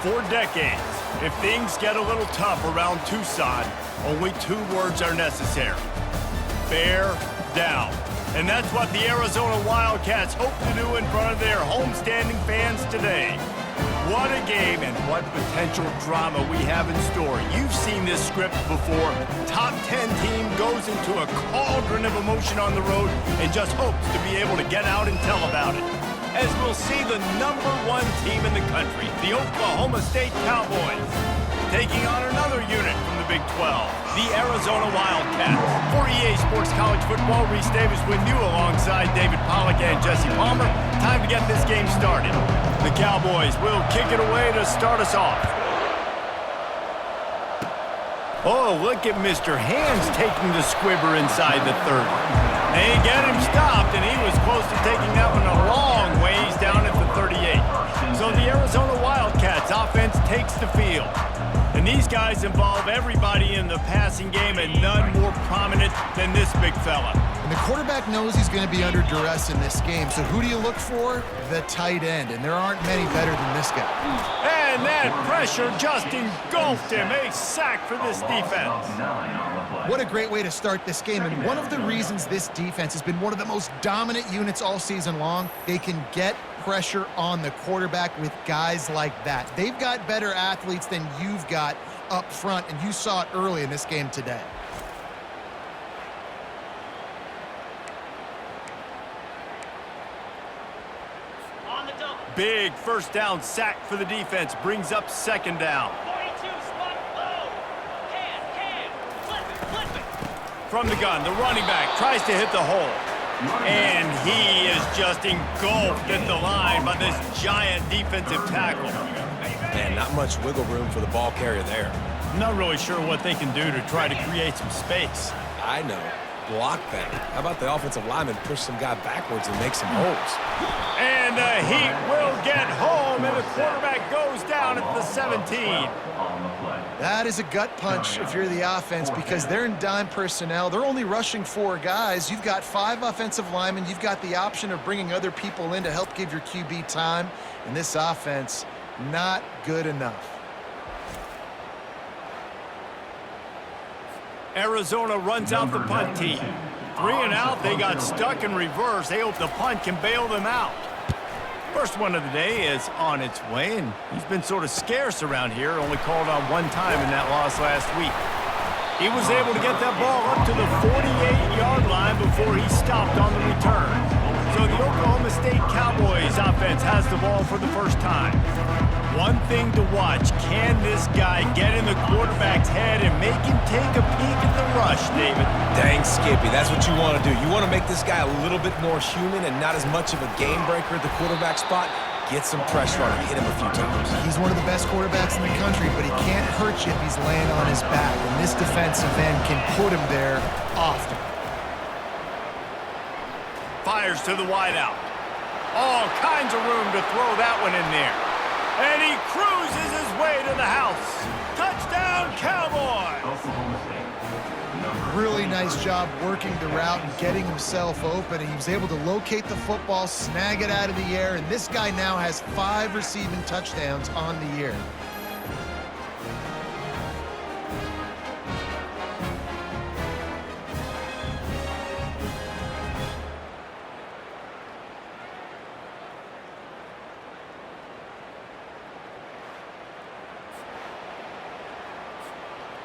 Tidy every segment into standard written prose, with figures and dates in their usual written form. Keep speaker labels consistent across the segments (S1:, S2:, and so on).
S1: For decades, if things get a little tough around Tucson, only 2 words are necessary. Bear down. And that's what the Arizona Wildcats hope to do in front of their homestanding fans today. What a game and what potential drama we have in store. You've seen this script before. Top 10 team goes into a cauldron of emotion on the road and just hopes to be able to get out and tell about it. As we'll see the #1 team in the country, the Oklahoma State Cowboys, taking on another unit from the Big 12, the Arizona Wildcats. For EA Sports College Football, Reese Davis with you alongside David Pollack and Jesse Palmer. Time to get this game started. The Cowboys will kick it away to start us off. Oh, look at Mr. Hands taking the squibber inside the 30. They get him stopped, and he was close to taking that one a long ways down at the 38. So the Arizona Wildcats offense takes the field. And these guys involve everybody in the passing game, and none more prominent than this big fella.
S2: And the quarterback knows he's going to be under duress in this game. So who do you look for? The tight end. And there aren't many better than this guy.
S1: And that pressure just engulfed him. A sack for this defense.
S2: What a great way to start this game. And one of the reasons this defense has been one of the most dominant units all season long, they can get pressure on the quarterback with guys like that. They've got better athletes than you've got up front, and you saw it early in this game today.
S1: Big first down sack for the defense. Brings up second down.
S3: 42, spot low. Flip it.
S1: From the gun, the running back tries to hit the hole. And he is just engulfed at the line by this giant defensive tackle.
S4: Man, not much wiggle room for the ball carrier there.
S1: I'm not really sure what they can do to try to create some space.
S4: I know. Block that. How about the offensive lineman push some guy backwards and make some holes?
S1: And the Heat will get home, and the quarterback goes down at the 17.
S2: That is a gut punch if you're the offense, because they're in dime personnel. They're only rushing 4 guys. You've got 5 offensive linemen. You've got the option of bringing other people in to help give your QB time. And this offense, not good enough.
S1: Arizona runs out the punt team. 3 and out, they got stuck in reverse. They hope the punt can bail them out. First one of the day is on its way, and he's been sort of scarce around here, only called on 1 time in that loss last week. He was able to get that ball up to the 48-yard line before he stopped on the return. So the Oklahoma State Cowboys offense has the ball for the first time. One thing to watch, can this guy get in the quarterback's head and make him take a peek at the rush, David?
S4: Dang, Skippy, that's what you want to do. You want to make this guy a little bit more human and not as much of a game breaker at the quarterback spot. Get some pressure on him, hit him a few times.
S2: He's one of the best quarterbacks in the country, but he can't hurt you if he's laying on his back. And this defensive end can put him there often.
S1: Fires to the wideout. All kinds of room to throw that one in there. And he cruises his way to the house. Touchdown, Cowboys!
S2: Really nice job working the route and getting himself open. And he was able to locate the football, snag it out of the air, and this guy now has 5 receiving touchdowns on the year.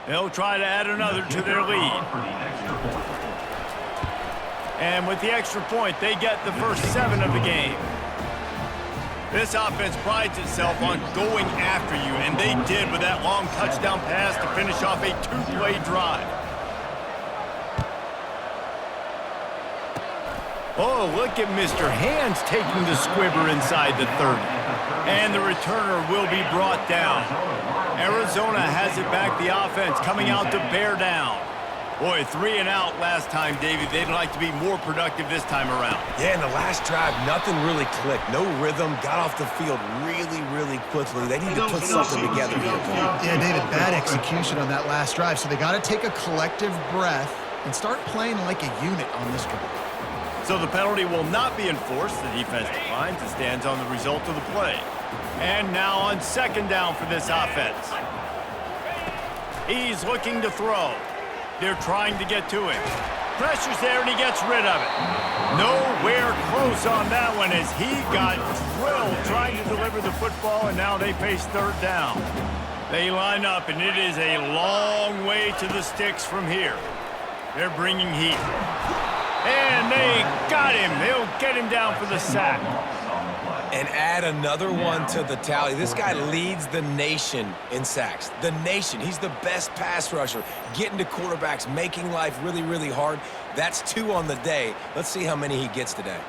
S1: They'll try to add another to their lead. And with the extra point, they get the first 7 of the game. This offense prides itself on going after you, and they did with that long touchdown pass to finish off a 2-play drive. Oh, look at Mr. Hands taking the squibber inside the 30. And the returner will be brought down. Arizona has it back, the offense coming out to bear down. Boy, 3 and out last time, David. They'd like to be more productive this time around.
S4: Yeah, in the last drive, nothing really clicked. No rhythm, got off the field really quickly. They need to put something together here.
S2: Yeah, David, bad execution on that last drive. So they got to take a collective breath and start playing like a unit on this drive.
S1: So the penalty will not be enforced. The defense declines and stands on the result of the play. And now on second down for this offense. He's looking to throw. They're trying to get to him. Pressure's there, and he gets rid of it. Nowhere close on that one as he got drilled trying to deliver the football, and now they face third down. They line up, and it is a long way to the sticks from here. They're bringing heat. And they got him. They'll get him down for the sack.
S4: And add another one to the tally. This guy leads the nation in sacks. The nation. He's the best pass rusher. Getting to quarterbacks, making life really, really hard. That's 2 on the day. Let's see how many he gets today.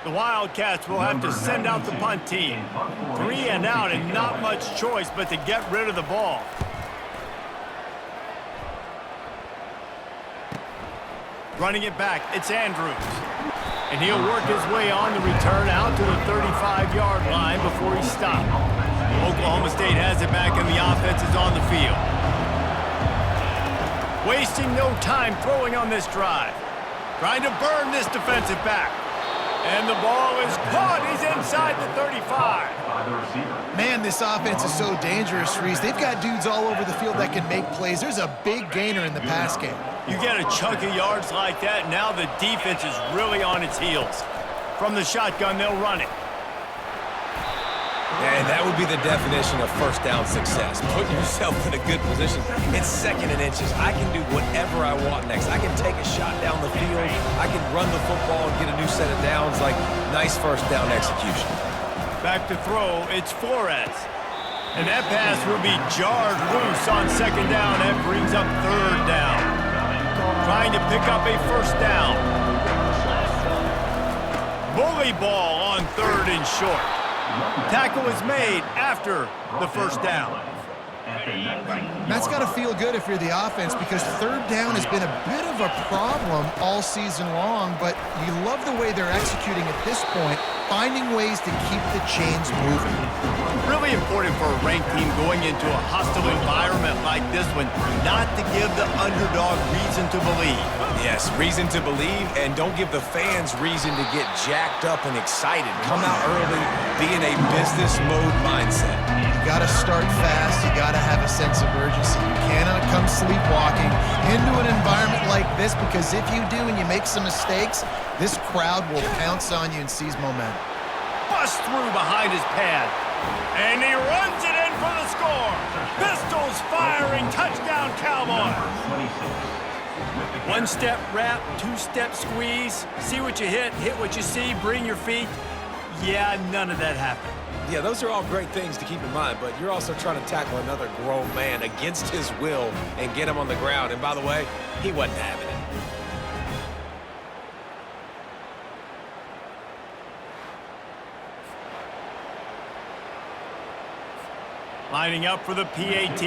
S1: The Wildcats will have to send out the punt team. 3 and out and not much choice but to get rid of the ball. Running it back, it's Andrews. And he'll work his way on the return out to the 35-yard line before he's stopped. Oklahoma State has it back and the offense is on the field. Wasting no time throwing on this drive. Trying to burn this defensive back. And the ball is caught. He's inside the 35.
S2: Man, this offense is so dangerous, Reese. They've got dudes all over the field that can make plays. There's a big gainer in the pass game.
S1: You get a chunk of yards like that, now the defense is really on its heels. From the shotgun, they'll run it.
S4: And that would be the definition of first down success. Put yourself in a good position. It's 2nd and inches. I can do whatever I want next. I can take a shot down the field. I can run the football and get a new set of downs. Like, nice first down execution.
S1: Back to throw, it's Flores. And that pass will be jarred loose on second down. That brings up third down. Trying to pick up a first down. Bully ball on third and short. Tackle is made after the first down.
S2: That's got to feel good if you're the offense because third down has been a bit of a problem all season long, but you love the way they're executing at this point, finding ways to keep the chains moving.
S1: Really important for a ranked team going into a hostile environment like this one, not to give the underdog reason to believe.
S4: Yes, reason to believe, and don't give the fans reason to get jacked up and excited. Come out early, be in a business mode mindset.
S2: You got to start fast. You got to have a sense of urgency. You cannot come sleepwalking into an environment like this because if you do and you make some mistakes, this crowd will pounce on you and seize momentum.
S1: Bust through behind his pad. And he runs it in for the score. Pistols firing. Touchdown, Cowboys. 1-step wrap, 2-step squeeze. See what you hit what you see, bring your feet. Yeah, none of that happened.
S4: Yeah, those are all great things to keep in mind, but you're also trying to tackle another grown man against his will and get him on the ground. And by the way, he wasn't having it.
S1: Lining up for the PAT.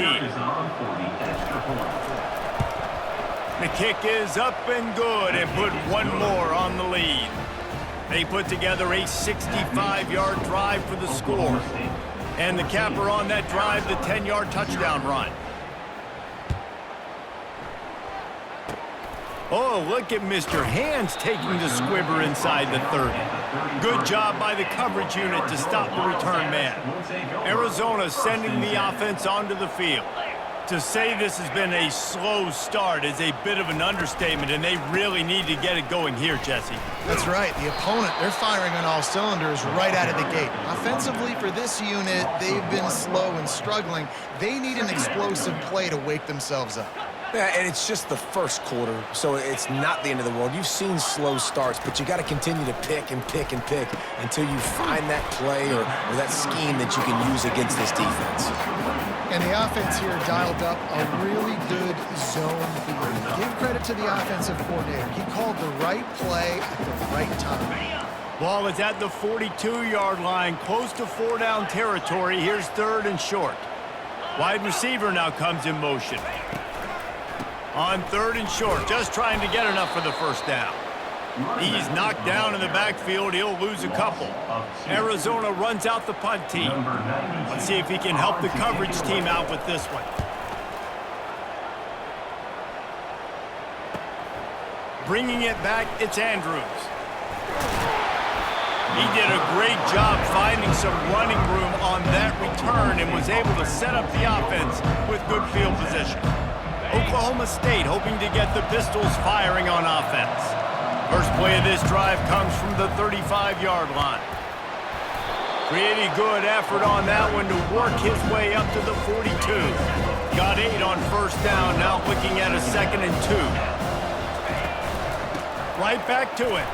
S1: The kick is up and good and put one more on the lead. They put together a 65-yard drive for the score. And the capper on that drive, the 10-yard touchdown run. Oh, look at Mr. Hands taking the squibber inside the 30. Good job by the coverage unit to stop the return man. Arizona sending the offense onto the field. To say this has been a slow start is a bit of an understatement, and they really need to get it going here, Jesse.
S2: That's right. The opponent, they're firing on all cylinders right out of the gate. Offensively, for this unit, they've been slow and struggling. They need an explosive play to wake themselves up.
S4: Yeah, and it's just the first quarter, so it's not the end of the world. You've seen slow starts, but you got to continue to pick and pick and pick until you find that play or that scheme that you can use against this defense.
S2: And the offense here dialed up a really good zone theory. Give credit to the offensive coordinator. He called the right play at the right time.
S1: Ball is at the 42-yard line, close to 4-down territory. Here's third and short. Wide receiver now comes in motion. On third and short, just trying to get enough for the first down. He's knocked down in the backfield. He'll lose a couple. Arizona runs out the punt team. Let's see if he can help the coverage team out with this one. Bringing it back, it's Andrews. He did a great job finding some running room on that return and was able to set up the offense with good field position. Oklahoma State hoping to get the Pistols firing on offense. First play of this drive comes from the 35-yard line. Pretty good effort on that one to work his way up to the 42. Got 8 on first down, now looking at a 2nd and 2. Right back to it.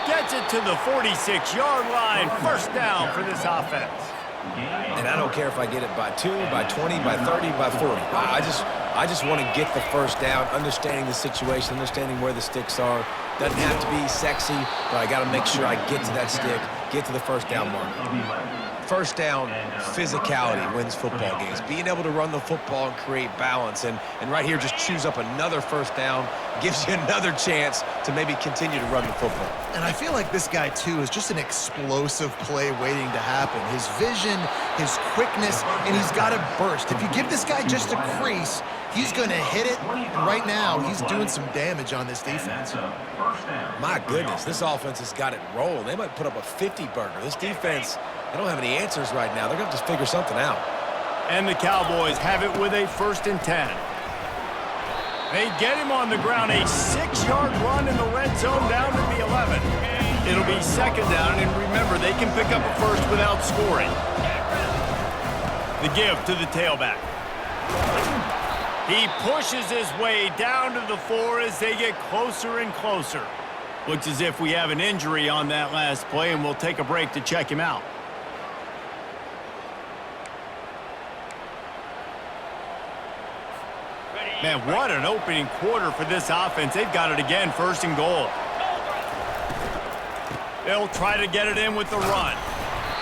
S1: Gets it to the 46-yard line. First down for this offense.
S4: And I don't care if I get it by 2, by 20, by 30, by 40. I just want to get the first down, understanding the situation, understanding where the sticks are. Doesn't have to be sexy, but I got to make sure I get to that stick, get to the first down mark. First down, physicality wins football games. Being able to run the football and create balance. And right here, just choose up another first down, gives you another chance to maybe continue to run the football.
S2: And I feel like this guy, too, is just an explosive play waiting to happen. His vision, his quickness, and he's got a burst. If you give this guy just a crease, he's going to hit it. And right now, he's doing some damage on this defense.
S4: My goodness, this offense has got it rolling. They might put up a 50-burger. This defense, they don't have any answers right now. They're going to have to figure something out.
S1: And the Cowboys have it with a 1st and 10. They get him on the ground, a 6-yard run in the red zone down to the 11. It'll be 2nd down, and remember, they can pick up a first without scoring. The give to the tailback. He pushes his way down to the 4 as they get closer and closer. Looks as if we have an injury on that last play, and we'll take a break to check him out. Man, what an opening quarter for this offense. They've got it again, 1st and goal. They'll try to get it in with the run.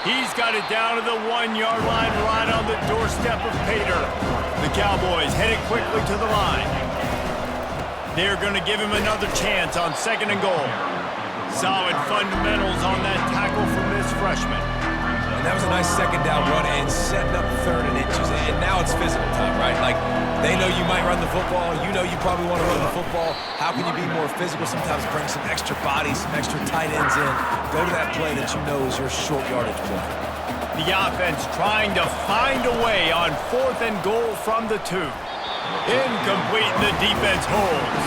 S1: He's got it down to the 1-yard line right on the doorstep of Pater. The Cowboys headed quickly to the line. They're going to give him another chance on 2nd and goal. Solid fundamentals on that tackle from this freshman.
S4: And that was a nice 2nd down run and setting up 3rd and inches. And now it's physical time, right? Like, they know you might run the football. You know you probably want to run the football. How can you be more physical? Sometimes bring some extra bodies, some extra tight ends in. Go to that play that you know is your short yardage play.
S1: The offense trying to find a way on 4th and goal from the 2. Incomplete, the defense holds.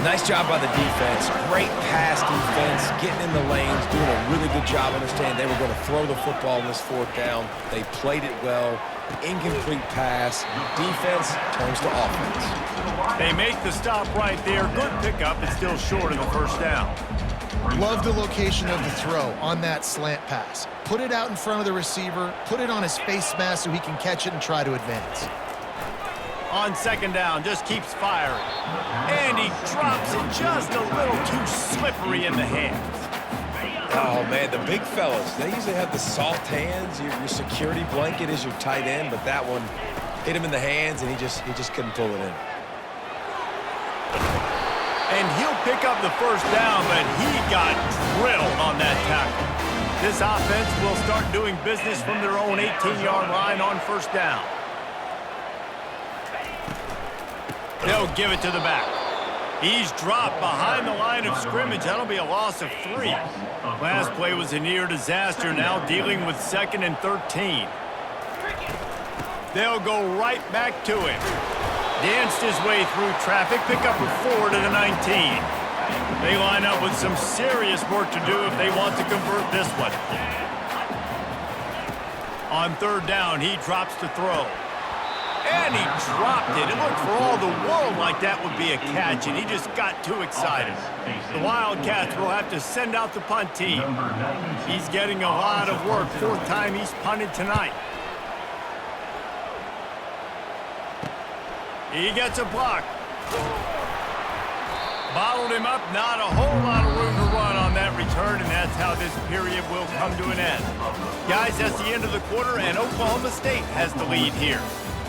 S4: Nice job by the defense. Great pass defense, getting in the lanes, doing a really good job understanding they were going to throw the football on this 4th down. They played it well. Incomplete pass. Defense turns to offense.
S1: They make the stop right there. Good pickup, but still short of the 1st down.
S2: Love the location of the throw on that slant pass. Put it out in front of the receiver, put it on his face mask so he can catch it and try to advance.
S1: On 2nd down, just keeps firing. And he drops it just a little too slippery in the hands.
S4: Oh, man, the big fellas, they usually have the soft hands. Your security blanket is your tight end, but that one hit him in the hands, and he just couldn't pull it in.
S1: And he'll pick up the 1st down, but he got drilled on that tackle. This offense will start doing business from their own 18-yard line on 1st down. They'll give it to the back. He's dropped behind the line of scrimmage. That'll be a loss of 3. Last play was a near disaster, now dealing with 2nd and 13. They'll go right back to him. Danced his way through traffic, pick up a 4 to the 19. They line up with some serious work to do if they want to convert this one. On 3rd down, he drops to throw. And he dropped it. It looked for all the world like that would be a catch, and he just got too excited. The Wildcats will have to send out the punt team. He's getting a lot of work. 4th time he's punted tonight. He gets a block. Bottled him up. Not a whole lot of room to run on that return, and that's how this period will come to an end. Guys, that's the end of the quarter, and Oklahoma State has the lead here.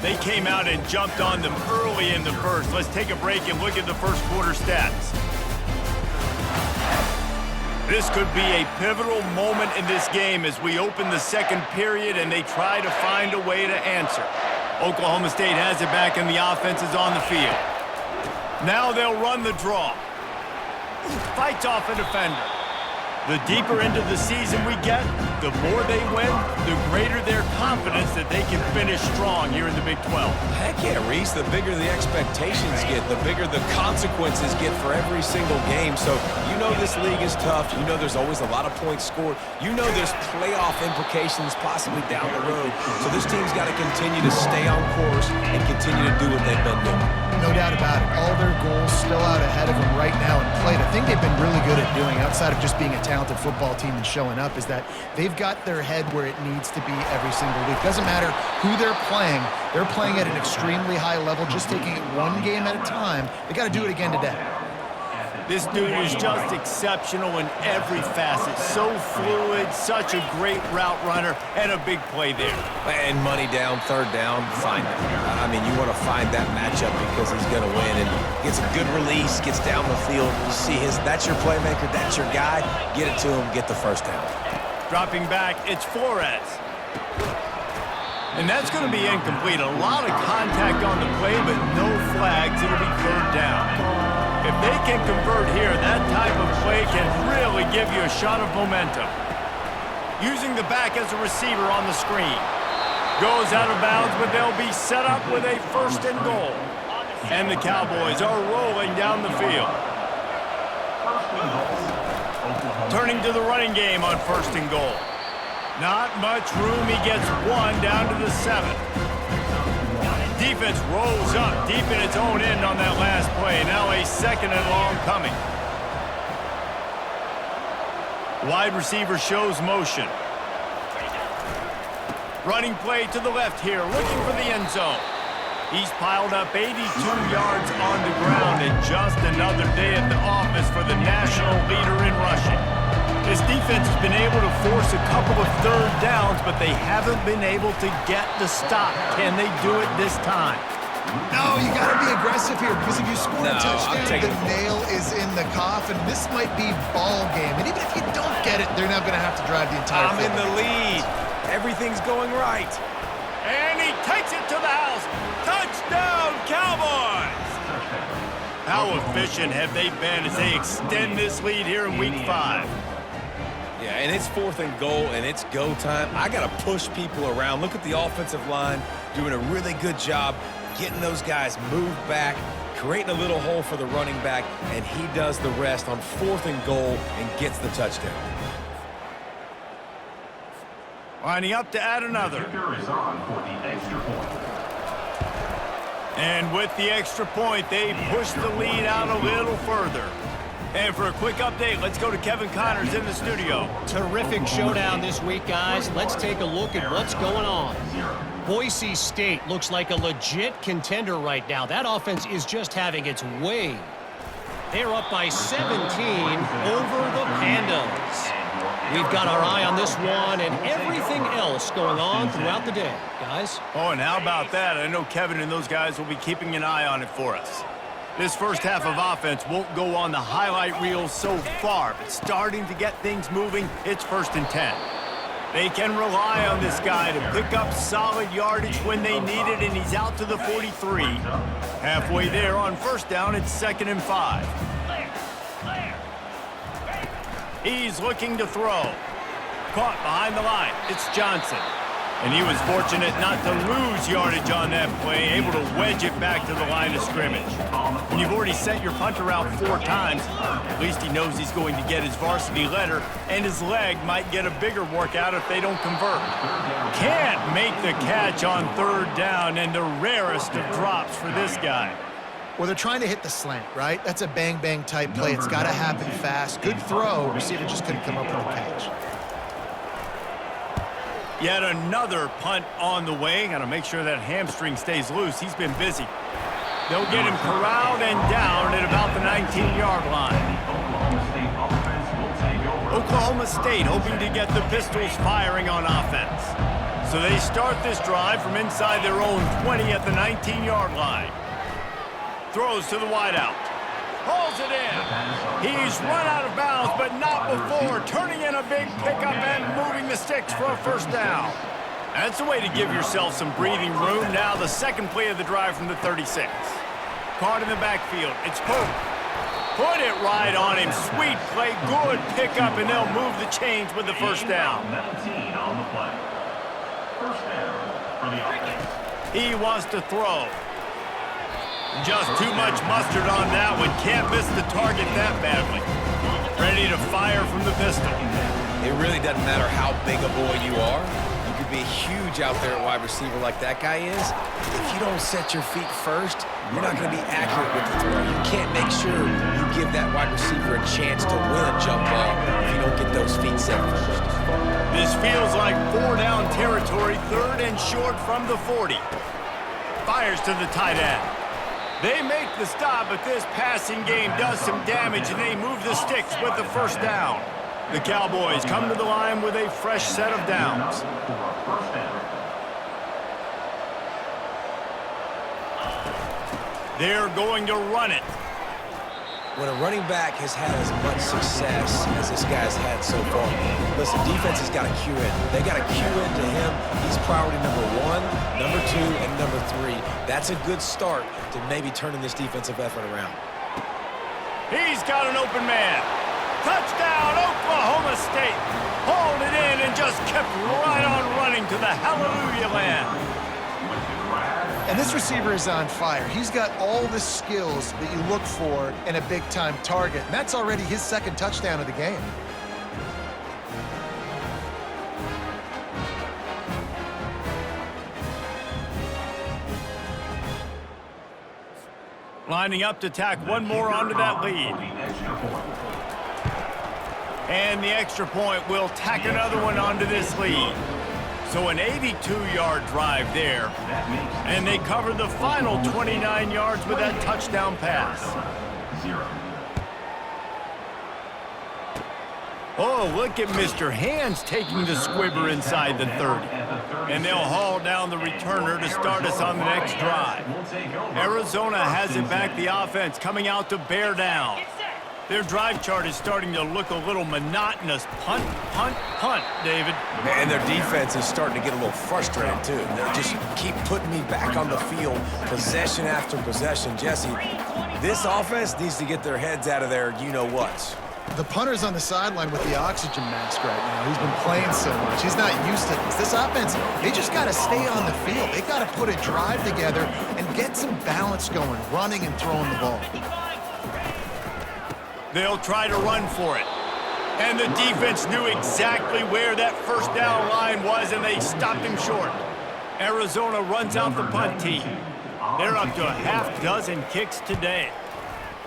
S1: They came out and jumped on them early in the 1st. Let's take a break and look at the 1st quarter stats. This could be a pivotal moment in this game as we open the 2nd period and they try to find a way to answer. Oklahoma State has it back and the offense is on the field. Now they'll run the draw. Fights off a defender. The deeper into the season we get, the more they win, the greater their confidence that they can finish strong here in the Big 12.
S4: Heck yeah, Reese. The bigger the expectations get, the bigger the consequences get for every single game. So you know this league is tough. You know there's always a lot of points scored. You know there's playoff implications possibly down the road. So this team's got to continue to stay on course and continue to do what they've been doing.
S2: No doubt about it. All their goals still out ahead of them right now in play. The thing they've been really good at doing, outside of just being a talented football team and showing up, is that they've got their head where it needs to be every single week. Doesn't matter who they're playing at an extremely high level, just taking it one game at a time. They got to do it again today.
S1: This dude is just exceptional in every facet. So fluid, such a great route runner, and a big play there.
S4: And money down, third down, find it. I mean, you want to find that matchup because he's going to win. And gets a good release, gets down the field. You see that's your playmaker, that's your guy. Get it to him, get the first down.
S1: Dropping back, it's Flores. And that's going to be incomplete. A lot of contact on the play, but no flags. It'll be third down. If they can convert here, that type of play can really give you a shot of momentum. Using the back as a receiver on the screen. Goes out of bounds, but they'll be set up with a first and goal. And the Cowboys are rolling down the field. Turning to the running game on first and goal. Not much room. He gets one down to the 7. Defense rolls up deep in its own end on that last play. Now a second and long coming. Wide receiver shows motion. Running play to the left here, looking for the end zone. He's piled up 82 yards on the ground, and just another day at the office for the national leader in rushing. This defense has been able to force a couple of third downs, but they haven't been able to get the stop. Can they do it this time?
S2: No, you got to be aggressive here, because if you score a touchdown, the nail is in the coffin. This might be ball game. And even if you don't get it, they're now going to have to drive the entire
S4: I'm in the lead. Everything's going right.
S1: And he takes it to the house. Touchdown, Cowboys! How efficient have they been as they extend this lead here in Week 5?
S4: Yeah, and it's fourth and goal, and it's go time. I got to push people around. Look at the offensive line doing a really good job getting those guys moved back, creating a little hole for the running back, and he does the rest on fourth and goal and gets the touchdown.
S1: Lining up to add another. And with the extra point, they push the lead out a little further. And for a quick update, let's go to Kevin Connors in the studio.
S3: Terrific showdown this week, guys. Let's take a look at what's going on. Boise State looks like a legit contender right now. That offense is just having its way. They're up by 17 over the Pandas. We've got our eye on this one and everything else going on throughout the day, guys.
S1: Oh, and how about that? I know Kevin and those guys will be keeping an eye on it for us. This first half of offense won't go on the highlight reel so far, but starting to get things moving, it's 1st and 10. They can rely on this guy to pick up solid yardage when they need it, and he's out to the 43. Halfway there on first down, it's 2nd and 5. He's looking to throw. Caught behind the line. It's Johnson. And he was fortunate not to lose yardage on that play, able to wedge it back to the line of scrimmage. When you've already sent your punter out 4 times, at least he knows he's going to get his varsity letter, and his leg might get a bigger workout if they don't convert. Can't make the catch on 3rd down, and the rarest of drops for this guy.
S2: Well, they're trying to hit the slant, right? That's a bang-bang type play. It's got to happen fast. Good throw. Receiver just couldn't come up with a catch.
S1: Yet another punt on the way. Got to make sure that hamstring stays loose. He's been busy. They'll get him corralled and down at about the 19-yard line. Oklahoma State hoping to get the Pistols firing on offense. So they start this drive from inside their own 20 at the 19-yard line. Throws to the wideout. Hauls it in. He's run out of bounds, but not before turning in a big pickup and moving the sticks for a 1st down. That's a way to give yourself some breathing room. Now the second play of the drive from the 36. Caught in the backfield. It's Pope. Put it right on him. Sweet play. Good pickup, and they'll move the chains with the first down. He wants to throw. Just too much mustard on that one. Can't miss the target that badly. Ready to fire from the pistol.
S4: It really doesn't matter how big a boy you are. You could be huge out there at wide receiver like that guy is. If you don't set your feet first, you're not going to be accurate with the throw. You can't make sure you give that wide receiver a chance to win a jump ball if you don't get those feet set first.
S1: This feels like 4-down territory, 3rd and short from the 40. Fires to the tight end. They make the stop, but this passing game does some damage, and they move the sticks with the first down. The Cowboys come to the line with a fresh set of downs. They're going to run it.
S4: When a running back has had as much success as this guy's had so far, listen, defense has got to cue in. They got to cue into him. He's priority number 1, number 2, and number 3. That's a good start to maybe turning this defensive effort around.
S1: He's got an open man. Touchdown, Oklahoma State. Hauled it in and just kept right on running to the hallelujah land.
S2: And this receiver is on fire. He's got all the skills that you look for in a big-time target. And that's already his 2nd touchdown of the game.
S1: Lining up to tack one more onto that lead. And the extra point will tack another one onto this lead. So an 82-yard drive there. And they cover the final 29 yards with that touchdown pass. Oh, look at Mr. Hands taking the squibber inside the 30. And they'll haul down the returner to start us on the next drive. Arizona has it back, the offense coming out to bear down. Their drive chart is starting to look a little monotonous. Punt, punt, punt, David.
S4: And their defense is starting to get a little frustrated, too. They just keep putting me back on the field, possession after possession. Jesse, this offense needs to get their heads out of their you-know-whats.
S2: The punter's on the sideline with the oxygen mask right now. He's been playing so much. He's not used to this. This offense, they just got to stay on the field. They got to put a drive together and get some balance going, running and throwing the ball.
S1: They'll try to run for it. And the defense knew exactly where that first down line was, and they stopped him short. Arizona runs out the punt team. They're up to a half-dozen kicks today.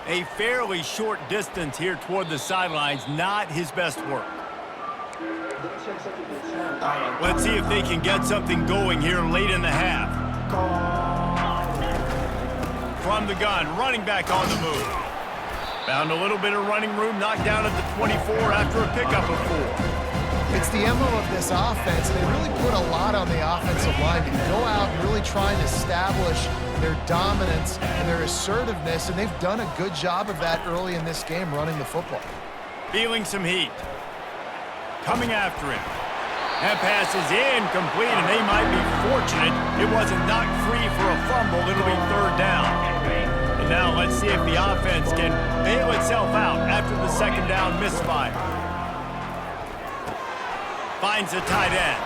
S1: A fairly short distance here toward the sidelines, not his best work. Let's see if they can get something going here late in the half. From the gun, running back on the move. Found a little bit of running room, knocked down at the 24 after a pickup of 4.
S2: It's the MO of this offense. They really put a lot on the offensive line to go out and really try and establish their dominance and their assertiveness, and they've done a good job of that early in this game, running the football.
S1: Feeling some heat. Coming after him. That pass is incomplete, and they might be fortunate it wasn't knocked free for a fumble. It'll be 3rd down. And now let's see if the offense can bail itself out after the 2nd down misfire. Finds the tight end.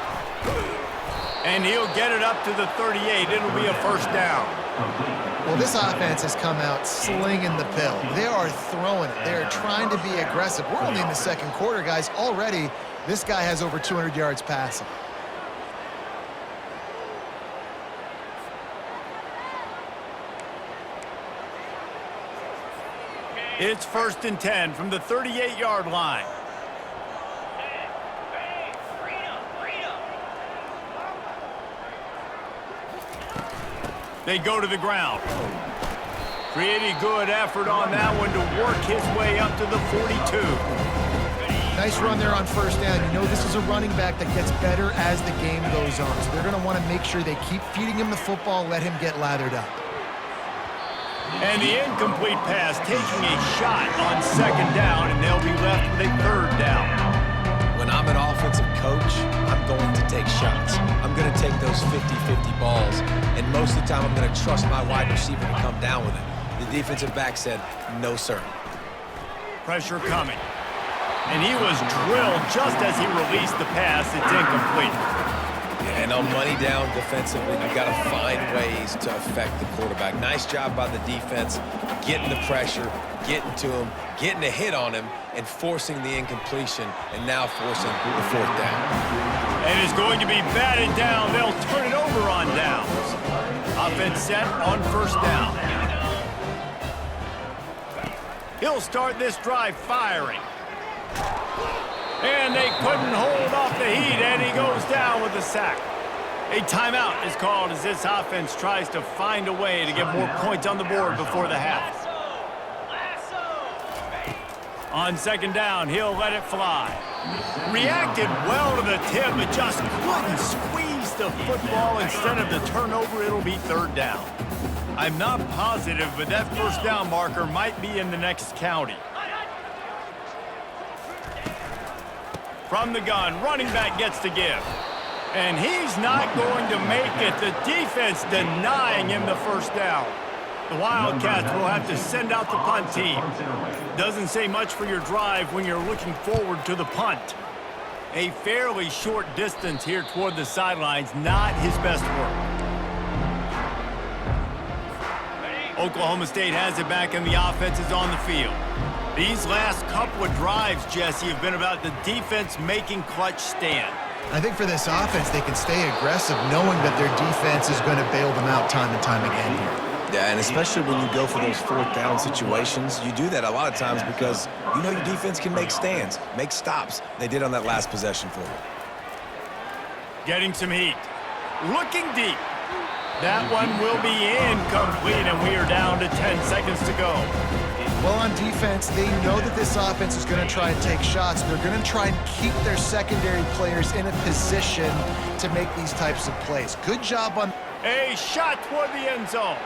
S1: And he'll get it up to the 38. It'll be a 1st down.
S2: Well, this offense has come out slinging the pill. They are throwing it. They are trying to be aggressive. We're only in the 2nd quarter, guys. Already, this guy has over 200 yards passing.
S1: It's 1st and 10 from the 38-yard line. They go to the ground. Pretty good effort on that one to work his way up to the 42.
S2: Nice run there on 1st down. You know this is a running back that gets better as the game goes on. So they're going to want to make sure they keep feeding him the football, let him get lathered up.
S1: And the incomplete pass taking a shot on 2nd down, and they'll be left with a 3rd down.
S4: When I'm an offensive coach, I'm going to take shots. I'm going to take those 50-50 balls, and most of the time I'm going to trust my wide receiver to come down with it. The defensive back said, no, sir.
S1: Pressure coming. And he was drilled just as he released the pass. It's incomplete.
S4: And on money down defensively, you've got to find ways to affect the quarterback. Nice job by the defense, getting the pressure, getting to him, getting a hit on him, and forcing the incompletion, and now forcing the fourth down.
S1: And it's going to be batted down. They'll turn it over on downs. Offense set on first down. He'll start this drive firing. And they couldn't hold off the heat, and he goes down with a sack. A timeout is called as this offense tries to find a way to get more points on the board before the half. On second down, he'll let it fly. Reacted well to the tip, but just couldn't squeeze the football. Instead of the turnover, it'll be third down. I'm not positive, but that first down marker might be in the next county. From the gun, running back gets to give. And he's not going to make it. The defense denying him the first down. The Wildcats will have to send out the punt team. Doesn't say much for your drive when you're looking forward to the punt. A fairly short distance here toward the sidelines, not his best work. Oklahoma State has it back and the offense is on the field. These last couple of drives, Jesse, have been about the defense making clutch stand.
S2: I think for this offense, they can stay aggressive knowing that their defense is going to bail them out time and time again here.
S4: Yeah, and especially when you go for those fourth down situations, you do that a lot of times because you know your defense can make stands, make stops. They did on that last possession for them.
S1: Getting some heat. Looking deep. That one will be incomplete, and we are down to 10 seconds to go.
S2: Well, on defense, they know that this offense is going to try and take shots. They're going to try and keep their secondary players in a position to make these types of plays. Good job on...
S1: A shot toward the end zone.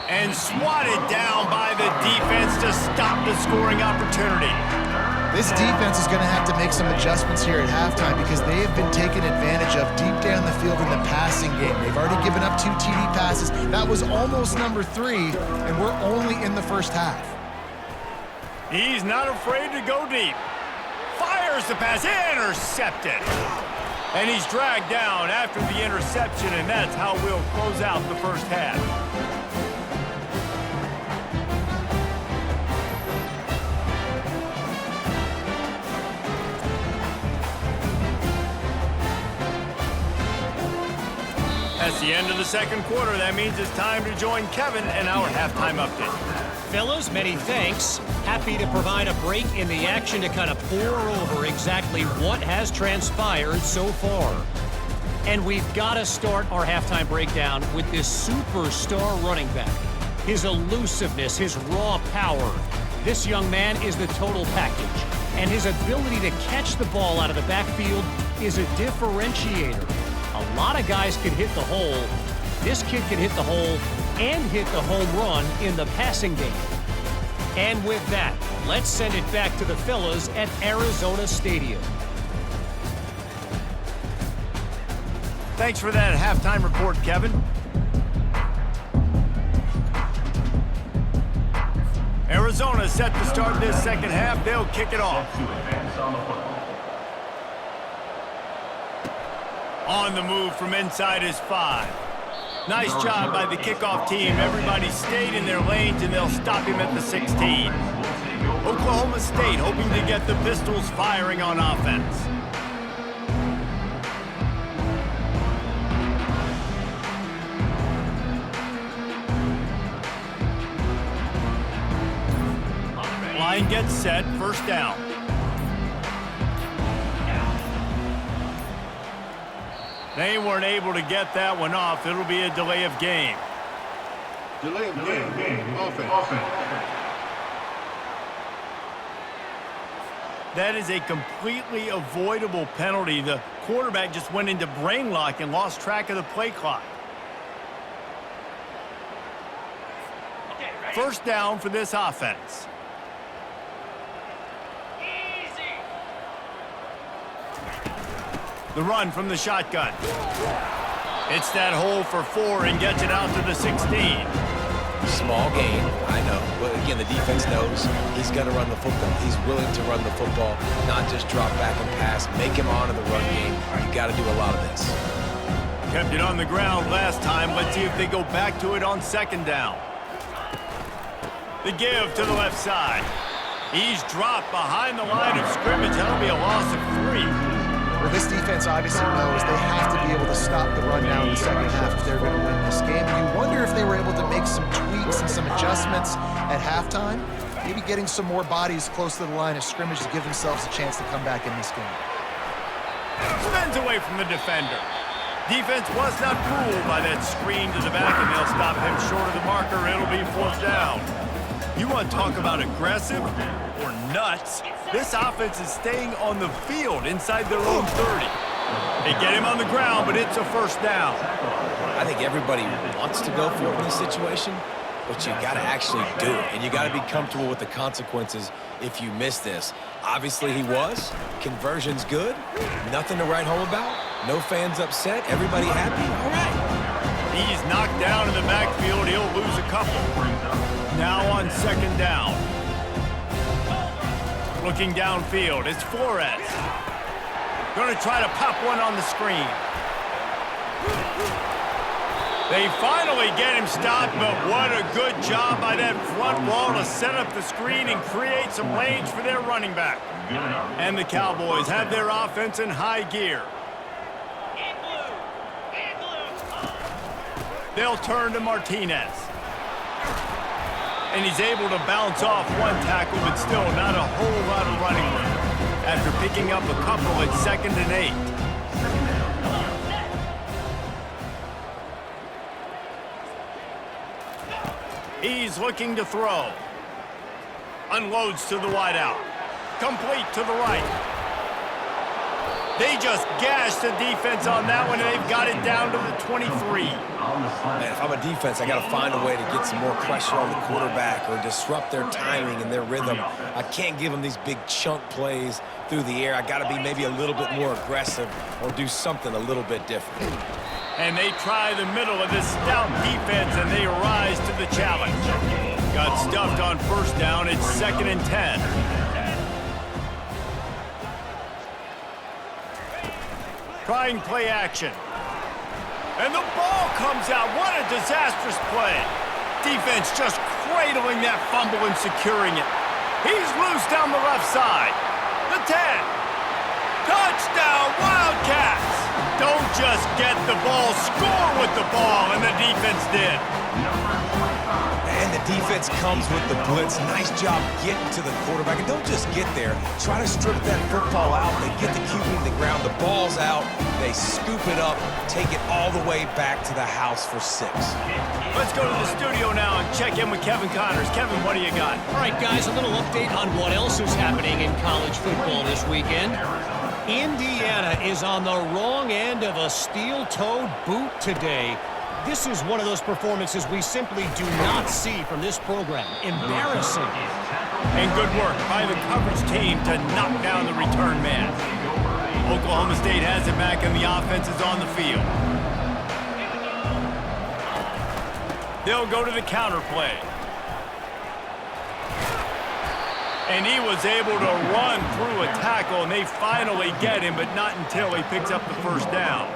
S1: And swatted down by the defense to stop the scoring opportunity.
S2: This defense is going to have to make some adjustments here at halftime because they have been taken advantage of deep down the field in the passing game. They've already given up 2 TD passes. That was almost number 3, and we're only in the first half.
S1: He's not afraid to go deep. Fires the pass, intercepted. And he's dragged down after the interception, and that's how we'll close out the first half. That's the end of the second quarter. That means it's time to join Kevin and our halftime update.
S3: Fellas, many thanks. Happy to provide a break in the action to kind of pour over exactly what has transpired so far. And we've got to start our halftime breakdown with this superstar running back. His elusiveness, his raw power. This young man is the total package. And his ability to catch the ball out of the backfield is a differentiator. A lot of guys can hit the hole. This kid can hit the hole and hit the home run in the passing game. And with that, let's send it back to the fellas at Arizona Stadium.
S1: Thanks for that halftime report, Kevin. Arizona set to start this second half. They'll kick it off. On the move from inside his 5. Nice job by the kickoff team. Everybody stayed in their lanes, and they'll stop him at the 16. Oklahoma State hoping to get the Pistols firing on offense. Line gets set, first down. They weren't able to get that one off. It'll be a delay of game.
S5: Delay of game. Offense.
S1: That is a completely avoidable penalty. The quarterback just went into brain lock and lost track of the play clock. First down for this offense. The run from the shotgun. It's that hole for 4 and gets it out to the 16.
S4: Small gain, I know. But again, the defense knows he's going to run the football. He's willing to run the football, not just drop back and pass. Make him honor the run game. You got to do a lot of this.
S1: Kept it on the ground last time. Let's see if they go back to it on second down. The give to the left side. He's dropped behind the line of scrimmage. That'll be a loss of 3.
S2: Well, this defense obviously knows they have to be able to stop the run down in the second half if they're going to win this game. You wonder if they were able to make some tweaks and some adjustments at halftime, maybe getting some more bodies close to the line of scrimmage to give themselves a chance to come back in this game.
S1: Spins away from the defender. Defense was not fooled by that screen to the back, and they'll stop him short of the marker. It'll be 4th down. You want to talk about aggressive or nuts? This offense is staying on the field inside their own 30. They get him on the ground, but it's a 1st down.
S4: I think everybody wants to go for it in this situation, but you got to actually do it, and you got to be comfortable with the consequences if you miss this. Obviously, he was. Conversion's good. Nothing to write home about. No fans upset. Everybody happy. All right.
S1: He's knocked down in the backfield. He'll lose a couple. Now on 2nd down. Looking downfield, it's Flores. Going to try to pop one on the screen. They finally get him stopped, but what a good job by that front wall to set up the screen and create some lanes for their running back. And the Cowboys have their offense in high gear. They'll turn to Martinez. And he's able to bounce off one tackle, but still not a whole lot of running room after picking up a couple at 2nd and 8. He's looking to throw. Unloads to the wideout. Complete to the right. They just gashed the defense on that one, and they've got it down to the 23.
S4: Man, if I'm a defense, I got to find a way to get some more pressure on the quarterback or disrupt their timing and their rhythm. I can't give them these big chunk plays through the air. I got to be maybe a little bit more aggressive or do something a little bit different.
S1: And they try the middle of this stout defense, and they rise to the challenge. Got stuffed on 1st down. It's 2nd and 10. Trying play action. And the ball comes out. What a disastrous play. Defense just cradling that fumble and securing it. He's loose down the left side. The 10. Touchdown, Wildcats. Don't just get the ball, score with the ball, and the defense did.
S4: And the defense comes with the blitz. Nice job getting to the quarterback. And don't just get there. Try to strip that football out. They get the QB to the ground. The ball's out. They scoop it up, take it all the way back to the house for 6.
S1: Let's go to the studio now and check in with Kevin Connors. Kevin, what do you got?
S3: All right, guys, a little update on what else is happening in college football this weekend. Indiana is on the wrong end of a steel-toed boot today. This is one of those performances we simply do not see from this program. Embarrassing.
S1: And good work by the coverage team to knock down the return man. Oklahoma State has it back, and the offense is on the field. They'll go to the counter play. And he was able to run through a tackle, and they finally get him, but not until he picks up the 1st down.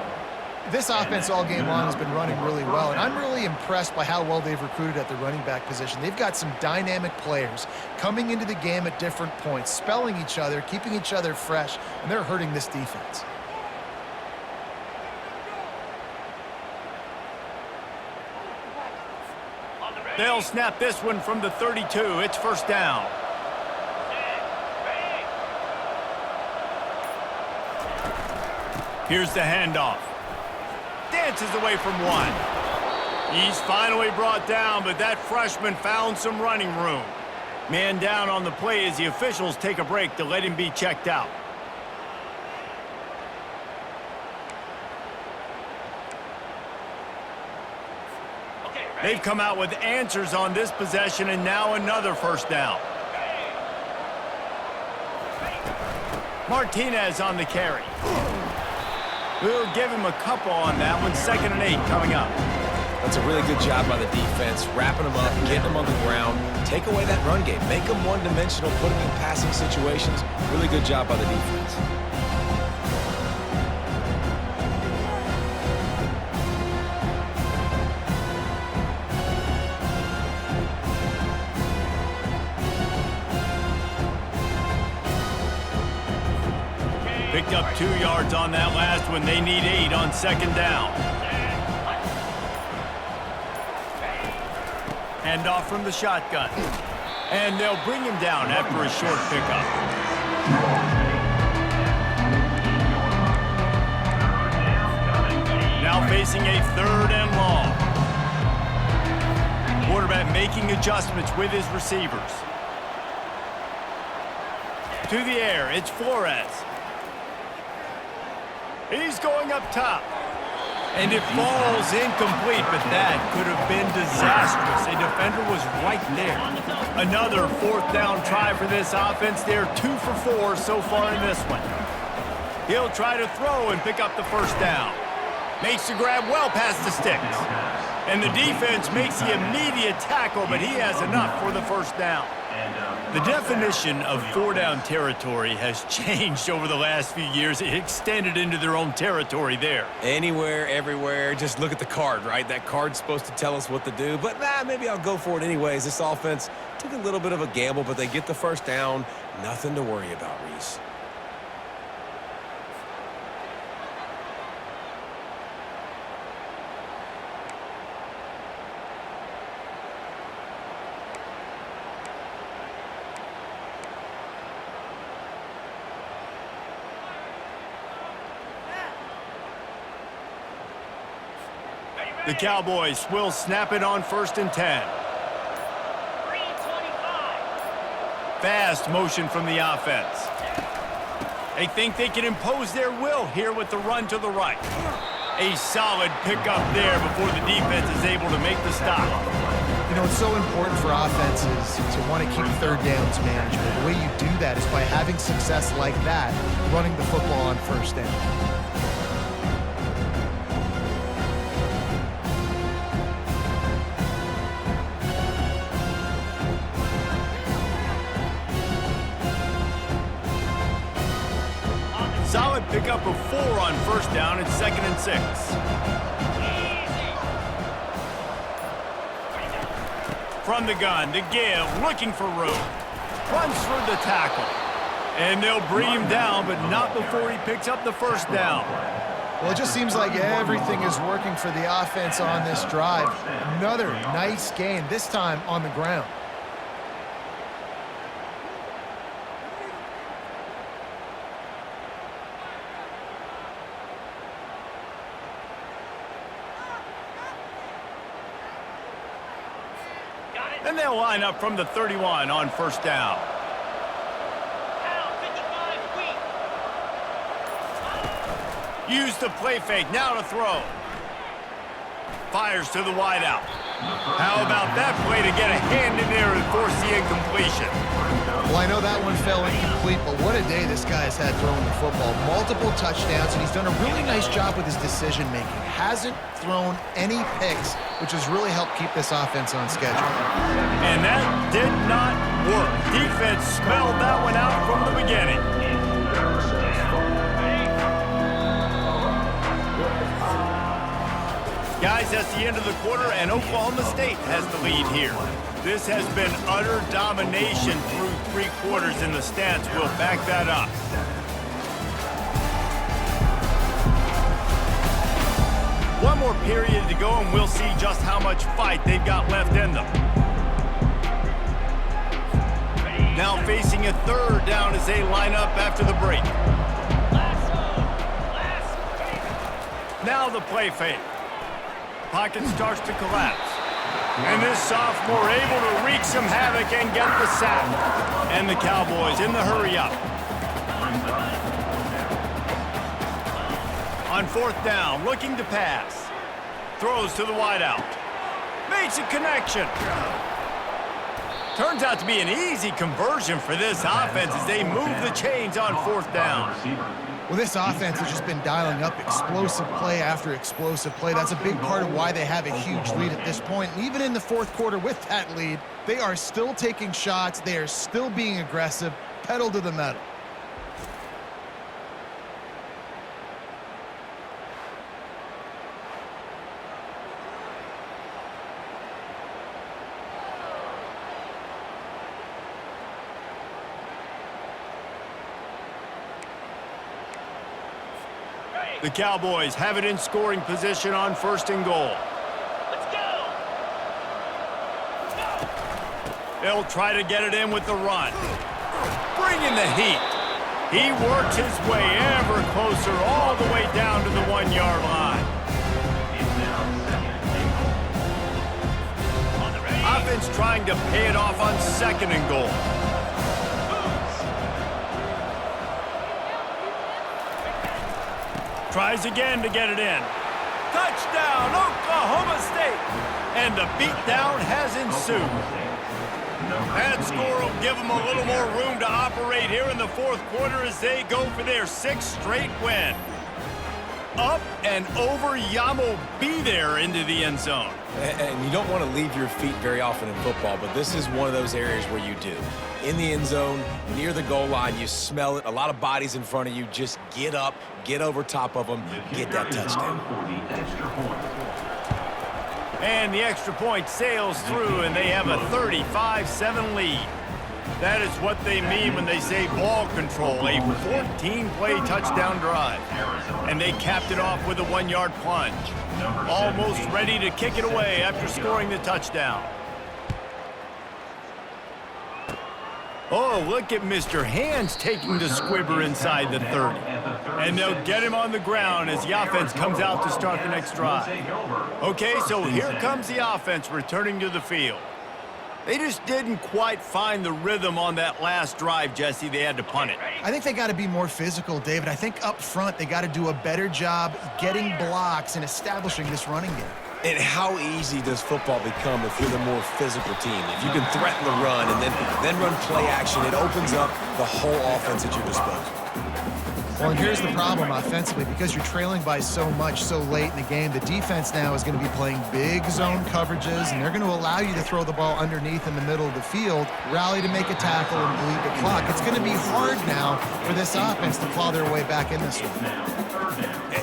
S2: This offense all game long has been running really well, and I'm really impressed by how well they've recruited at the running back position. They've got some dynamic players coming into the game at different points, spelling each other, keeping each other fresh, and they're hurting this defense.
S1: They'll snap this one from the 32. It's 1st down. Here's the handoff. Dances away from one. He's finally brought down, but that freshman found some running room. Man down on the play as the officials take a break to let him be checked out. They've come out with answers on this possession, and now another 1st down. Martinez on the carry. We'll give him a couple on that one. 2nd and 8 coming up.
S4: That's a really good job by the defense, wrapping them up, getting them on the ground, take away that run game, make them one-dimensional, put them in passing situations. Really good job by the defense.
S1: Picked up 2 yards on that last one. They need 8 on second down. Hand off from the shotgun. And they'll bring him down after a short pickup. Now facing a 3rd and long. Quarterback making adjustments with his receivers. To the air, it's Flores. He's going up top. And it falls incomplete, but that could have been disastrous. A defender was right there. Another 4th down try for this offense. They're 2 for 4 so far in this one. He'll try to throw and pick up the 1st down. Makes the grab well past the sticks. And the defense makes the immediate tackle, but he has enough for the 1st down. The definition of 4-down territory has changed over the last few years. It extended into their own territory there.
S4: Anywhere, everywhere, just look at the card, right? That card's supposed to tell us what to do, but maybe I'll go for it anyways. This offense took a little bit of a gamble, but they get the 1st down. Nothing to worry about, Reese.
S1: The Cowboys will snap it on 1st and 10. Fast motion from the offense. They think they can impose their will here with the run to the right. A solid pickup there before the defense is able to make the stop.
S2: You know, it's so important for offenses to want to keep 3rd downs manageable. The way you do that is by having success like that, running the football on 1st down.
S1: Solid pickup of 4 on 1st down. It's 2nd and 6. From the gun, to give, looking for room. Runs through the tackle. And they'll bring him down, but not before he picks up the 1st down.
S2: Well, it just seems like everything is working for the offense on this drive. Another nice gain, this time on the ground.
S1: And they'll line up from the 31 on 1st down. Use the play fake, now to throw. Fires to the wideout. How about that play to get a hand in there and force the incompletion?
S2: Well, I know that one fell incomplete, but what a day this guy has had throwing the football. Multiple touchdowns, and he's done a really nice job with his decision-making. Hasn't thrown any picks, which has really helped keep this offense on schedule.
S1: And that did not work. Defense smelled that one out from the beginning. Guys, that's the end of the quarter, and Oklahoma State has the lead here. This has been utter domination through 3 quarters, and the stats will back that up. One more period to go, and we'll see just how much fight they've got left in them. Now facing a 3rd down as they line up after the break. Now the play fake. Pocket starts to collapse. And this sophomore able to wreak some havoc and get the sack. And the Cowboys in the hurry up. On 4th down, looking to pass. Throws to the wideout. Makes a connection. To Turns out to be an easy conversion for this offense as they move the chains on 4th down.
S2: Well, this offense has just been dialing up explosive play after explosive play. That's a big part of why they have a huge lead at this point. And even in the 4th quarter with that lead, they are still taking shots. They are still being aggressive, pedal to the metal.
S1: The Cowboys have it in scoring position on 1st and goal.
S3: Let's go!
S1: They'll try to get it in with the run. Bringing the heat. He works his way ever closer all the way down to the 1-yard line. Offense trying to pay it off on 2nd and goal. Tries again to get it in. Touchdown, Oklahoma State! And the beatdown has ensued. That score will give them a little more room to operate here in the 4th quarter as they go for their 6th straight win. Up and over, Yamo be there into the end zone.
S4: And you don't want to leave your feet very often in football, but this is one of those areas where you do. In the end zone, near the goal line, you smell it. A lot of bodies in front of you. Just get up, get over top of them, get that touchdown.
S1: And the extra point sails through, and they have a 35-7 lead. That is what they mean when they say ball control, a 14-play touchdown drive. And they capped it off with a 1-yard plunge. Almost ready to kick it away after scoring the touchdown. Oh, look at Mr. Hands taking the squibber inside the 30. And they'll get him on the ground as the offense comes out to start the next drive. Okay, so here comes the offense returning to the field. They just didn't quite find the rhythm on that last drive, Jesse. They had to punt it.
S2: I think they got to be more physical, David. I think up front they got to do a better job getting blocks and establishing this running game.
S4: And how easy does football become if you're the more physical team? If you can threaten the run and then run play action, it opens up the whole offense at your disposal.
S2: Well, and here's the problem offensively. Because you're trailing by so much so late in the game, the defense now is going to be playing big zone coverages, and they're going to allow you to throw the ball underneath in the middle of the field, rally to make a tackle, and bleed the clock. It's going to be hard now for this offense to claw their way back in this one.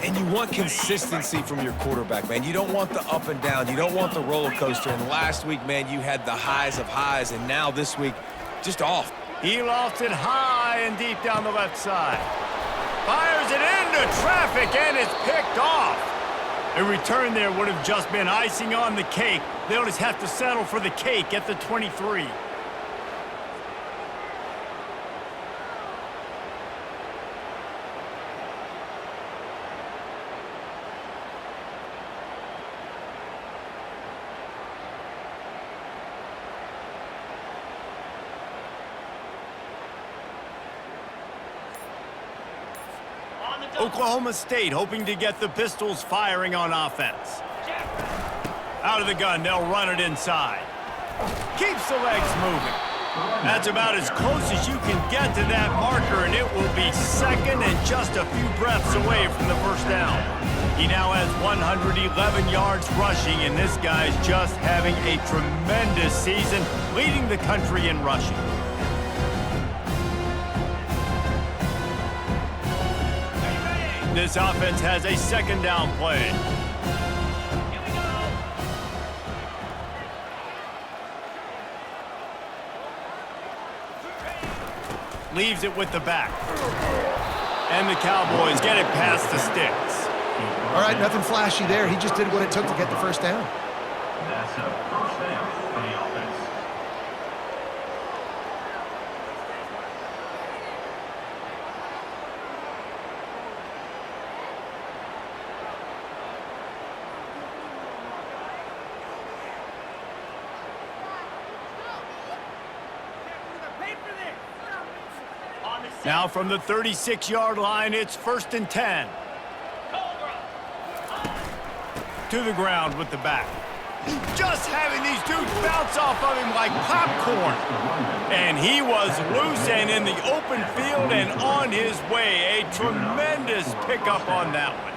S4: And you want consistency from your quarterback, man. You don't want the up and down. You don't want the roller coaster. And last week, man, you had the highs of highs, and now this week, just off.
S1: He lofts it high and deep down the left side. Fires it into traffic, and it's picked off. A return there would have just been icing on the cake. They'll just have to settle for the cake at the 23. Oklahoma State hoping to get the Pistols firing on offense. Out of the gun, they'll run it inside. Keeps the legs moving. That's about as close as you can get to that marker, and it will be 2nd and just a few breaths away from the 1st down. He now has 111 yards rushing, and this guy's just having a tremendous season, leading the country in rushing. This offense has a 2nd down play. Here we go. Leaves it with the back. And the Cowboys get it past the sticks.
S2: All right, nothing flashy there. He just did what it took to get the 1st down.
S6: That's a 1st down for the offense.
S1: Now from the 36-yard line, it's 1st and 10. To the ground with the back. Just having these dudes bounce off of him like popcorn. And he was loose and in the open field and on his way. A tremendous pickup on that one.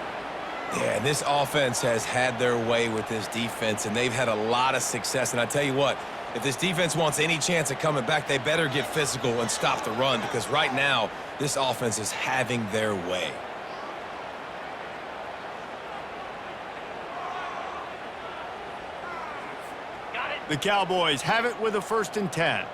S4: Yeah, this offense has had their way with this defense, and they've had a lot of success. And I tell you what, if this defense wants any chance of coming back, they better get physical and stop the run, because right now, this offense is having their way.
S1: The Cowboys have it with a 1st and 10.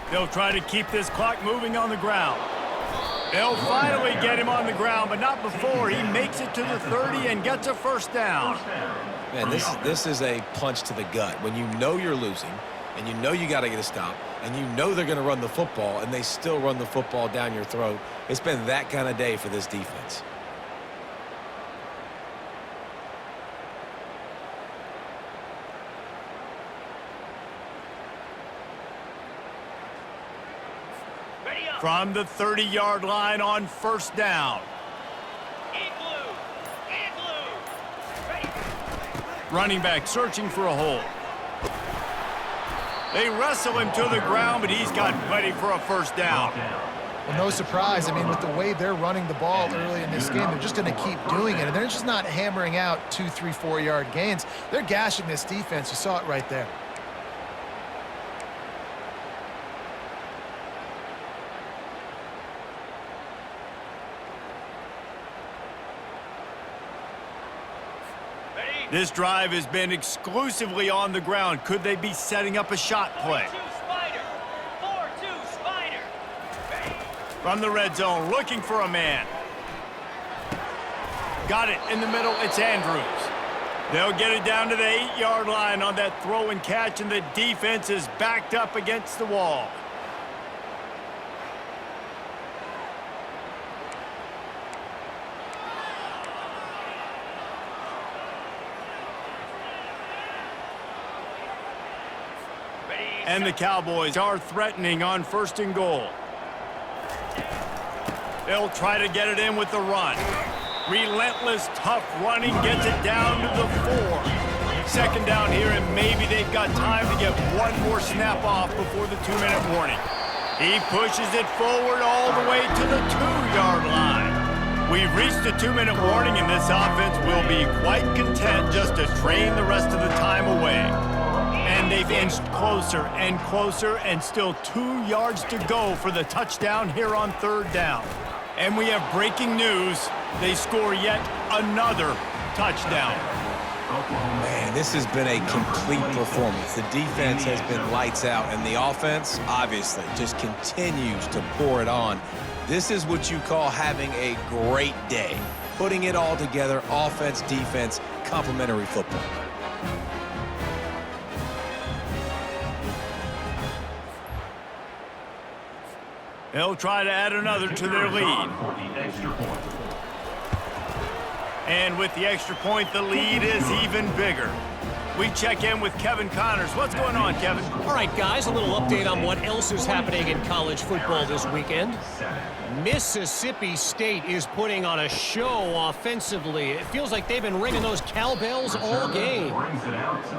S1: They'll try to keep this clock moving on the ground. They'll finally get him on the ground, but not before he makes it to the 30 and gets a 1st down.
S4: Man, this is a punch to the gut. When you know you're losing, and you know you got to get a stop, and you know they're going to run the football, and they still run the football down your throat. It's been that kind of day for this defense.
S1: From the 30-yard line on 1st down. Running back searching for a hole. They wrestle him to the ground, but he's got plenty for a 1st down.
S2: Well, no surprise. I mean, with the way they're running the ball early in this game, they're just going to keep doing it. And they're just not hammering out 2, 3, 4-yard gains. They're gashing this defense. You saw it right there.
S1: This drive has been exclusively on the ground. Could they be setting up a shot play?
S7: 4-2 Spider.
S1: From the red zone, looking for a man. Got it in the middle. It's Andrews. They'll get it down to the 8-yard line on that throw and catch, and the defense is backed up against the wall. And the Cowboys are threatening on 1st and goal. They'll try to get it in with the run. Relentless, tough running gets it down to the 4. 2nd down here, and maybe they've got time to get one more snap off before the 2-minute warning. He pushes it forward all the way to the 2-yard line. We've reached the 2-minute warning, and this offense will be quite content just to drain the rest of the time away. And they've inched closer and closer, and still 2 yards to go for the touchdown here on 3rd down. And we have breaking news. They score yet another touchdown.
S4: Man, this has been a complete performance. The defense has been lights out, and the offense, obviously, just continues to pour it on. This is what you call having a great day. Putting it all together, offense, defense, complementary football.
S1: They'll try to add another to their lead. And with the extra point, the lead is even bigger. We check in with Kevin Connors. What's going on, Kevin?
S3: All right, guys, a little update on what else is happening in college football this weekend. Mississippi State is putting on a show offensively. It feels like they've been ringing those cowbells all game.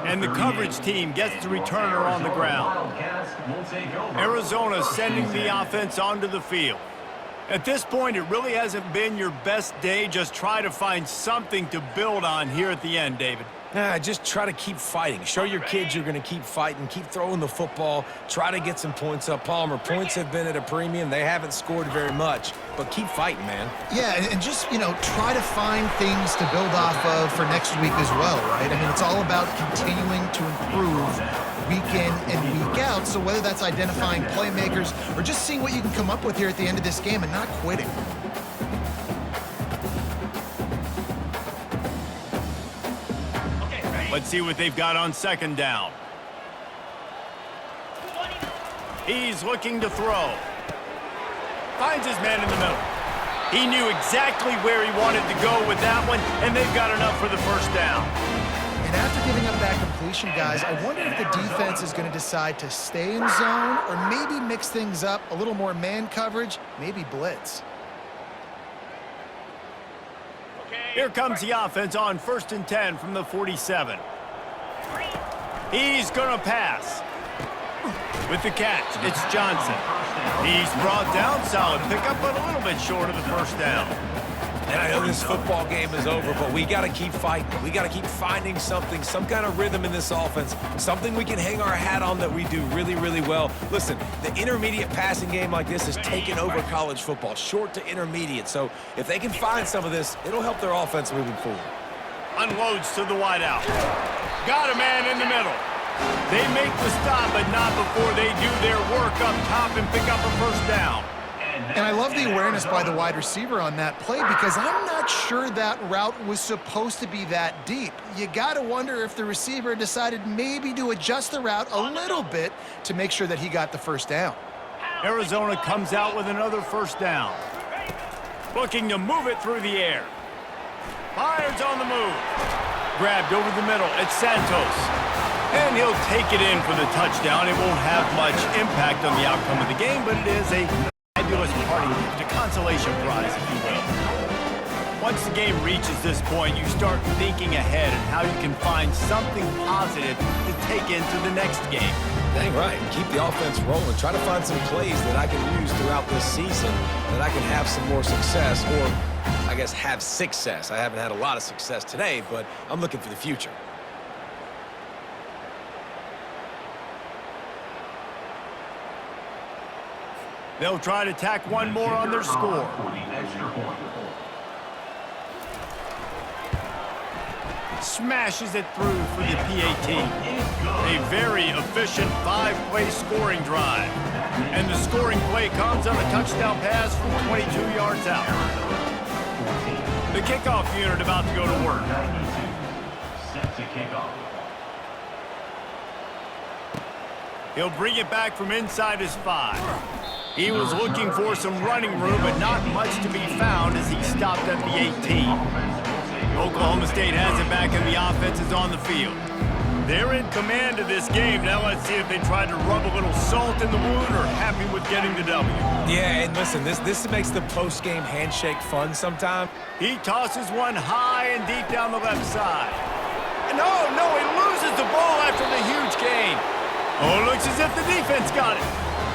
S1: And the coverage team gets the returner on the ground. Arizona sending the offense onto the field. At this point, it really hasn't been your best day. Just try to find something to build on here at the end, David.
S4: Just try to keep fighting. Show your kids you're going to keep fighting. Keep throwing the football. Try to get some points up. Palmer, points have been at a premium. They haven't scored very much, but keep fighting, man.
S2: Yeah, and just, try to find things to build off of for next week as well, right? I mean, it's all about continuing to improve week in and week out. So whether that's identifying playmakers or just seeing what you can come up with here at the end of this game and not quitting.
S1: Let's see what they've got on 2nd down. He's looking to throw. Finds his man in the middle. He knew exactly where he wanted to go with that one, and they've got enough for the 1st down.
S2: And after giving up that completion, guys, I wonder if the defense is going to decide to stay in zone or maybe mix things up, a little more man coverage, maybe blitz.
S1: Here comes the offense on 1st and 10 from the 47. He's going to pass. With the catch, it's Johnson. He's brought down, solid pickup, but a little bit short of the first down.
S4: And I know this football game is over, but we got to keep fighting. We got to keep finding something, some kind of rhythm in this offense, something we can hang our hat on that we do really, really well. Listen, the intermediate passing game like this has taken over college football, short to intermediate. So if they can find some of this, it'll help their offense moving forward.
S1: Unloads to the wideout. Got a man in the middle. They make the stop, but not before they do their work up top and pick up a first down.
S2: And I love the awareness by the wide receiver on that play because I'm not sure that route was supposed to be that deep. You got to wonder if the receiver decided maybe to adjust the route a little bit to make sure that he got the first down.
S1: Arizona comes out with another first down. Looking to move it through the air. Fires on the move. Grabbed over the middle. It's Santos. And he'll take it in for the touchdown. It won't have much impact on the outcome of the game, but it is a fabulous party gift, a consolation prize, if you will. Once the game reaches this point, you start thinking ahead and how you can find something positive to take into the next game.
S4: Dang right. Keep the offense rolling. Try to find some plays that I can use throughout this season that I can have some more success, or I guess have success. I haven't had a lot of success today, but I'm looking for the future.
S1: They'll try to tack one more on their score. Smashes it through for the PAT. A very efficient 5-play scoring drive. And the scoring play comes on a touchdown pass from 22 yards out. The kickoff unit about to go to work.
S6: Set to kick off.
S1: He'll bring it back from inside his 5. He was looking for some running room, but not much to be found as he stopped at the 18. Oklahoma State has it back, and the offense is on the field. They're in command of this game. Now let's see if they try to rub a little salt in the wound or happy with getting the W.
S4: Yeah, and listen, this makes the post-game handshake fun sometimes.
S1: He tosses one high and deep down the left side. No, he loses the ball after the huge gain. Oh, it looks as if the defense got it.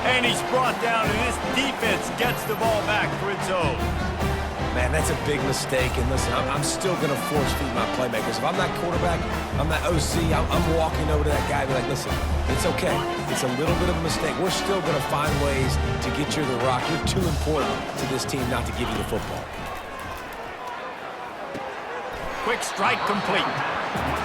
S1: And he's brought down, and this defense gets the ball back for its own.
S4: Man, that's a big mistake. And listen, I'm still going to force feed my playmakers. If I'm that quarterback, I'm that OC, I'm walking over to that guy and be like, listen, it's okay. It's a little bit of a mistake. We're still going to find ways to get you the rock. You're too important to this team not to give you the football.
S1: Quick strike complete.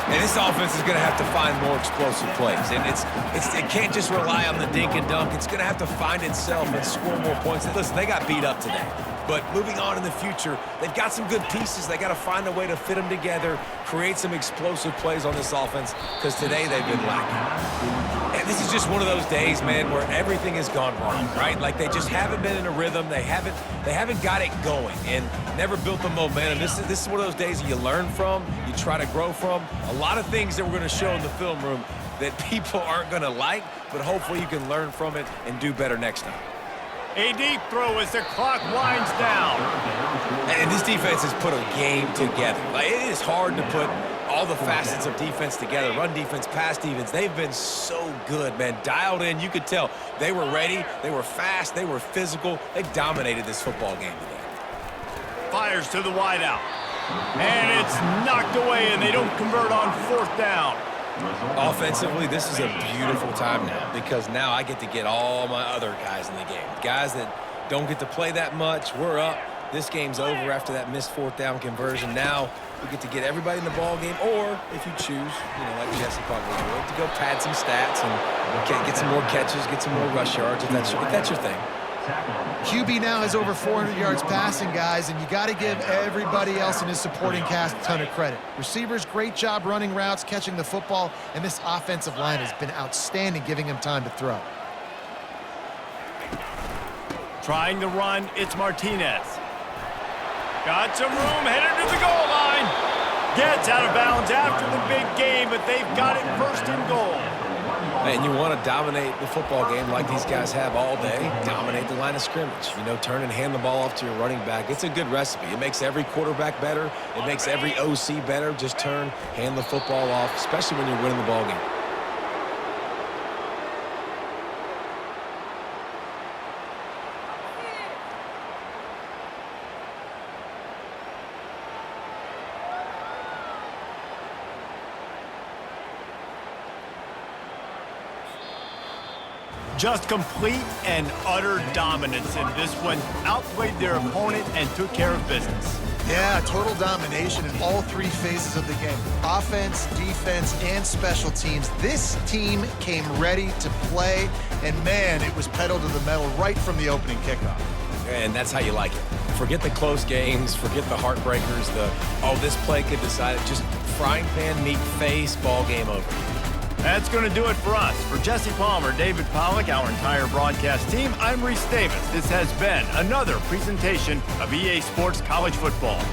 S4: And this offense is going to have to find more explosive plays. And it can't just rely on the dink and dunk. It's going to have to find itself and score more points. And listen, they got beat up today. But moving on in the future, they've got some good pieces. They got to find a way to fit them together, create some explosive plays on this offense, because today they've been lacking. And this is just one of those days, man, where everything has gone wrong, right? Like they just haven't been in a rhythm. They haven't got it going and never built the momentum. This is one of those days that you learn from, you try to grow from. A lot of things that we're going to show in the film room that people aren't going to like, but hopefully you can learn from it and do better next time.
S1: A deep throw as the clock winds down.
S4: And this defense has put a game together. Like, it is hard to put all the facets of defense together. Run defense, pass defense. They've been so good, man. Dialed in. You could tell they were ready. They were fast. They were physical. They dominated this football game today.
S1: Fires to the wideout. And it's knocked away, and they don't convert on 4th down.
S4: Offensively, this is a beautiful time now because now I get to get all my other guys in the game. Guys that don't get to play that much, we're up. This game's over after that missed 4th down conversion. Now we get to get everybody in the ball game, or if you choose, like Jesse probably would, to go pad some stats and get some more catches, get some more rush yards if that's your thing.
S2: QB now has over 400 yards passing, guys, and you got to give everybody else in his supporting cast a ton of credit. Receivers, great job running routes, catching the football, and this offensive line has been outstanding, giving him time to throw.
S1: Trying to run, it's Martinez. Got some room, headed to the goal line. Gets out of bounds after the big game, but they've got it 1st and goal.
S4: And you want to dominate the football game like these guys have all day. Dominate the line of scrimmage. You know, turn and hand the ball off to your running back. It's a good recipe. It makes every quarterback better. It makes every OC better. Just turn, hand the football off, especially when you're winning the ball game.
S1: Just complete and utter dominance in this one. Outplayed their opponent and took care of business.
S2: Yeah, total domination in all three phases of the game. Offense, defense, and special teams. This team came ready to play, and man, it was pedal to the metal right from the opening kickoff.
S4: And that's how you like it. Forget the close games, forget the heartbreakers, this play could decide it. Just frying pan, meat face, ball game over.
S1: That's going to do it for us. For Jesse Palmer, David Pollack, our entire broadcast team, I'm Reese Davis. This has been another presentation of EA Sports College Football.